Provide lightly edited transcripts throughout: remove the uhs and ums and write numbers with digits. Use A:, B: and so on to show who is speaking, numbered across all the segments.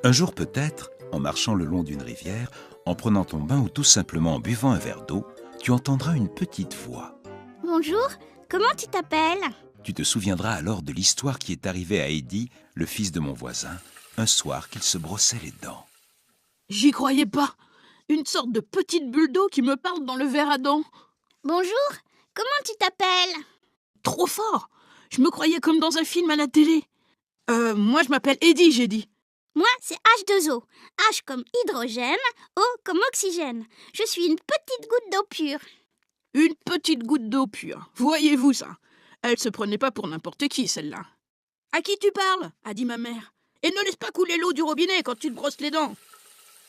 A: Un jour peut-être, en marchant le long d'une rivière, en prenant ton bain ou tout simplement en buvant un verre d'eau, tu entendras une petite voix.
B: Bonjour, comment tu t'appelles?
A: Tu te souviendras alors de l'histoire qui est arrivée à Eddie, le fils de mon voisin, un soir qu'il se brossait les dents.
C: J'y croyais pas. Une sorte de petite bulle d'eau qui me parle dans le verre à dents.
B: Bonjour, comment tu t'appelles?
C: Trop fort. Je me croyais comme dans un film à la télé. Moi je m'appelle Eddie, j'ai dit.
B: Moi, c'est H2O. H comme hydrogène, O comme oxygène. Je suis une petite goutte d'eau pure.
C: Une petite goutte d'eau pure. Voyez-vous ça? Elle se prenait pas pour n'importe qui, celle-là. À qui tu parles? A dit ma mère. Et ne laisse pas couler l'eau du robinet quand tu te brosses les dents.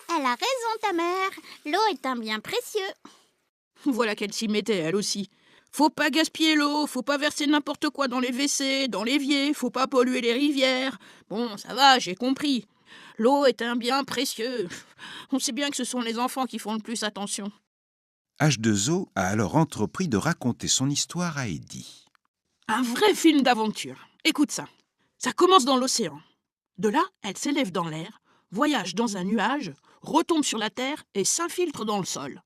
B: Elle a raison, ta mère. L'eau est un bien précieux.
C: Voilà qu'elle s'y mettait, elle aussi. Faut pas gaspiller l'eau, faut pas verser n'importe quoi dans les WC, dans l'évier, faut pas polluer les rivières. Bon, ça va, j'ai compris. L'eau est un bien précieux. On sait bien que ce sont les enfants qui font le plus attention.
A: H2O a alors entrepris de raconter son histoire à Eddie.
C: Un vrai film d'aventure. Écoute ça. Ça commence dans l'océan. De là, elle s'élève dans l'air, voyage dans un nuage, retombe sur la terre et s'infiltre dans le sol.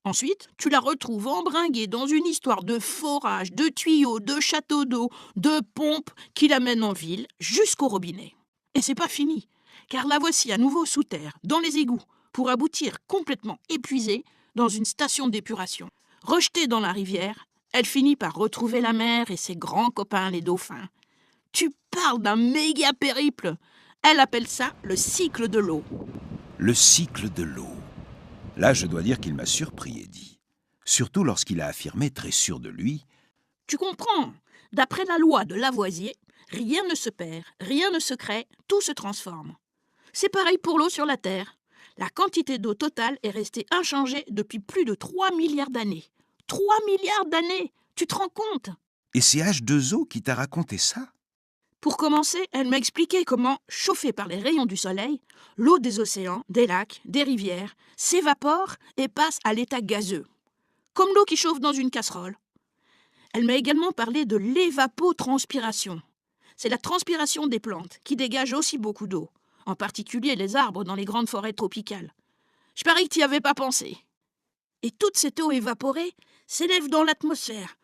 C: Ensuite, tu la retrouves embringuée dans une histoire de forages, de tuyaux, de châteaux d'eau, de pompes qui l'amènent en ville jusqu'au robinet. Et c'est pas fini, car la voici à nouveau sous terre, dans les égouts, pour aboutir complètement épuisée dans une station d'épuration. Rejetée dans la rivière, elle finit par retrouver la mer et ses grands copains les dauphins. Tu parles d'un méga périple. Elle appelle ça le cycle de l'eau.
A: Le cycle de l'eau. Là, je dois dire qu'il m'a surpris, Eddie. Surtout lorsqu'il a affirmé, très sûr de lui, «
C: Tu comprends? D'après la loi de Lavoisier, rien ne se perd, rien ne se crée, tout se transforme. C'est pareil pour l'eau sur la Terre. La quantité d'eau totale est restée inchangée depuis plus de 3 milliards d'années. 3 milliards d'années! Tu te rends compte?
A: et c'est H2O qui t'a raconté ça ?»
C: Pour commencer, elle m'a expliqué comment, chauffée par les rayons du soleil, l'eau des océans, des lacs, des rivières s'évapore et passe à l'état gazeux, comme l'eau qui chauffe dans une casserole. Elle m'a également parlé de l'évapotranspiration. C'est la transpiration des plantes qui dégage aussi beaucoup d'eau, en particulier les arbres dans les grandes forêts tropicales. Je parie que tu n'y avais pas pensé. Et toute cette eau évaporée s'élève dans l'atmosphère.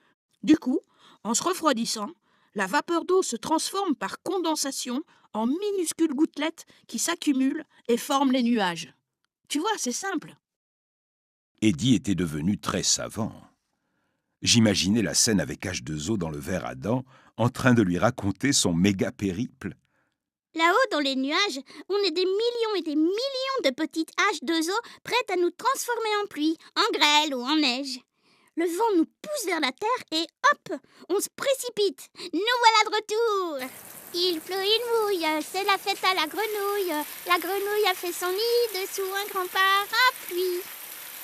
C: Du coup, en se refroidissant, la vapeur d'eau se transforme par condensation en minuscules gouttelettes qui s'accumulent et forment les nuages. Tu vois, c'est simple.
A: Eddie était devenu très savant. J'imaginais la scène avec H2O dans le verre à dents, en train de lui raconter son méga périple.
B: Là-haut, dans les nuages, on est des millions et des millions de petites H2O prêtes à nous transformer en pluie, en grêle ou en neige. Le vent nous pousse vers la terre et hop, on se précipite. Nous voilà de retour. Il pleut, il mouille, c'est la fête à la grenouille. La grenouille a fait son nid dessous un grand parapluie.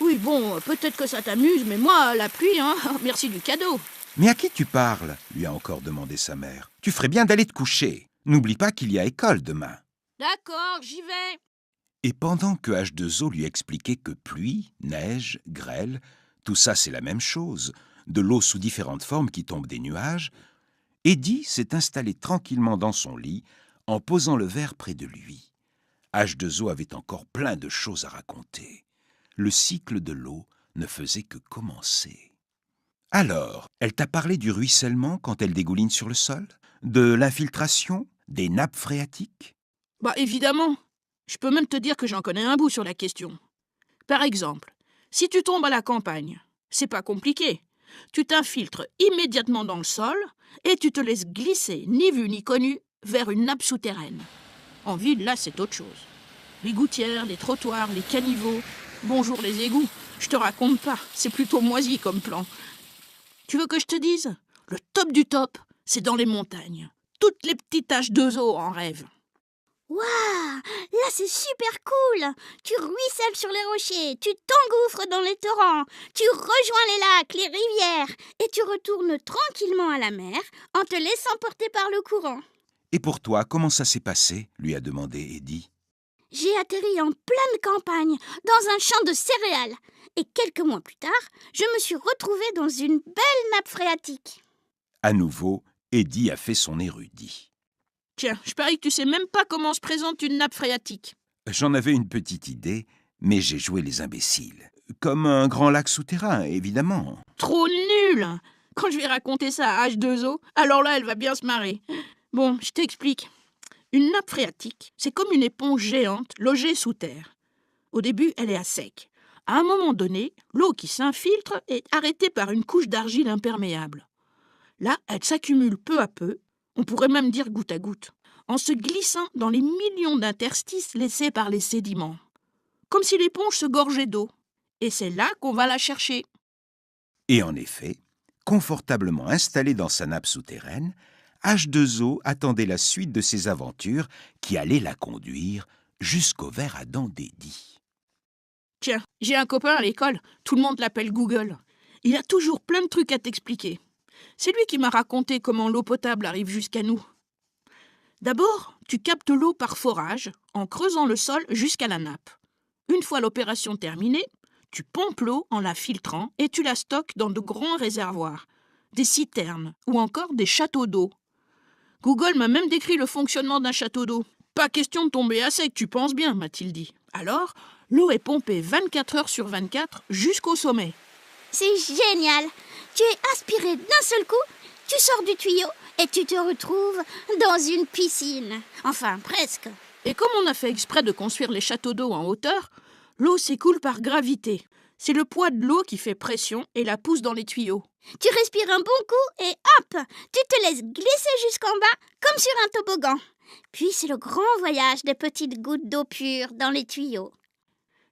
C: Oui, bon, peut-être que ça t'amuse, mais moi, la pluie, merci du cadeau.
A: « Mais à qui tu parles ?» lui a encore demandé sa mère. « Tu ferais bien d'aller te coucher. N'oublie pas qu'il y a école demain. »
C: D'accord, j'y vais.
A: Et pendant que H2O lui expliquait que pluie, neige, grêle, tout ça c'est la même chose, de l'eau sous différentes formes qui tombe des nuages, Eddie s'est installé tranquillement dans son lit en posant le verre près de lui. H2O avait encore plein de choses à raconter. Le cycle de l'eau ne faisait que commencer. Alors, elle t'a parlé du ruissellement quand elle dégouline sur le sol? De l'infiltration? Des nappes phréatiques?
C: Bah évidemment. Je peux même te dire que j'en connais un bout sur la question. Par exemple, si tu tombes à la campagne, c'est pas compliqué. Tu t'infiltres immédiatement dans le sol et tu te laisses glisser, ni vu ni connu, vers une nappe souterraine. En ville, là, c'est autre chose. Les gouttières, les trottoirs, les caniveaux, bonjour les égouts, je te raconte pas, c'est plutôt moisi comme plan. Tu veux que je te dise? Le top du top, c'est dans les montagnes. Toutes les petites H2O en rêvent.
B: Waouh, là c'est super cool. Tu ruisselles sur les rochers, tu t'engouffres dans les torrents, tu rejoins les lacs, les rivières et tu retournes tranquillement à la mer en te laissant porter par le courant.
A: Et pour toi, comment ça s'est passé? Lui a demandé Eddie.
B: J'ai atterri en pleine campagne, dans un champ de céréales. Et quelques mois plus tard, je me suis retrouvée dans une belle nappe phréatique.
A: À nouveau, Eddie a fait son érudit.
C: Tiens, je parie que tu sais même pas comment se présente une nappe phréatique.
A: J'en avais une petite idée, mais j'ai joué les imbéciles. Comme un grand lac souterrain, évidemment.
C: Trop nul! Quand je vais raconter ça à H2O, alors là, elle va bien se marrer. Bon, je t'explique. Une nappe phréatique, c'est comme une éponge géante logée sous terre. Au début, elle est à sec. À un moment donné, l'eau qui s'infiltre est arrêtée par une couche d'argile imperméable. Là, elle s'accumule peu à peu, on pourrait même dire goutte à goutte, en se glissant dans les millions d'interstices laissés par les sédiments. Comme si l'éponge se gorgeait d'eau. Et c'est là qu'on va la chercher.
A: Et en effet, confortablement installé dans sa nappe souterraine, H2O attendait la suite de ses aventures qui allaient la conduire jusqu'au ver à dents d'Eddie.
C: Tiens, j'ai un copain à l'école, tout le monde l'appelle Google. Il a toujours plein de trucs à t'expliquer. C'est lui qui m'a raconté comment l'eau potable arrive jusqu'à nous. D'abord, tu captes l'eau par forage, en creusant le sol jusqu'à la nappe. Une fois l'opération terminée, tu pompes l'eau en la filtrant et tu la stockes dans de grands réservoirs, des citernes ou encore des châteaux d'eau. Google m'a même décrit le fonctionnement d'un château d'eau. Pas question de tomber à sec, tu penses bien, m'a-t-il dit. Alors, l'eau est pompée 24 heures sur 24 jusqu'au sommet.
B: C'est génial. Tu es aspiré d'un seul coup, tu sors du tuyau et tu te retrouves dans une piscine. Enfin, presque.
C: Et comme on a fait exprès de construire les châteaux d'eau en hauteur, l'eau s'écoule par gravité. C'est le poids de l'eau qui fait pression et la pousse dans les tuyaux.
B: Tu respires un bon coup et hop, tu te laisses glisser jusqu'en bas comme sur un toboggan. Puis c'est le grand voyage des petites gouttes d'eau pure dans les tuyaux.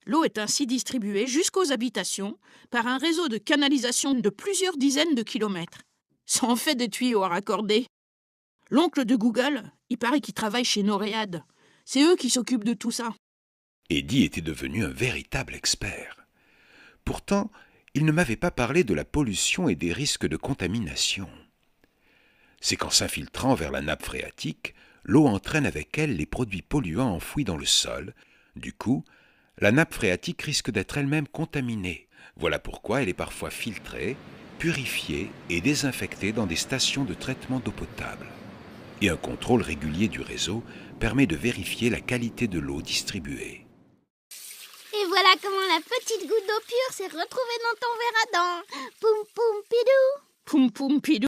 C: L'eau est ainsi distribuée jusqu'aux habitations par un réseau de canalisation de plusieurs dizaines de kilomètres. Ça en fait des tuyaux à raccorder. L'oncle de Google, il paraît qu'il travaille chez Noréade. C'est eux qui s'occupent de tout ça.
A: Eddie était devenu un véritable expert. Pourtant, il ne m'avait pas parlé de la pollution et des risques de contamination. C'est qu'en s'infiltrant vers la nappe phréatique, l'eau entraîne avec elle les produits polluants enfouis dans le sol. Du coup, la nappe phréatique risque d'être elle-même contaminée. Voilà pourquoi elle est parfois filtrée, purifiée et désinfectée dans des stations de traitement d'eau potable. Et un contrôle régulier du réseau permet de vérifier la qualité de l'eau distribuée.
B: Et voilà comment la petite goutte d'eau pure s'est retrouvée dans ton verre à dents. Poum poum pidou.
C: Poum poum pidou.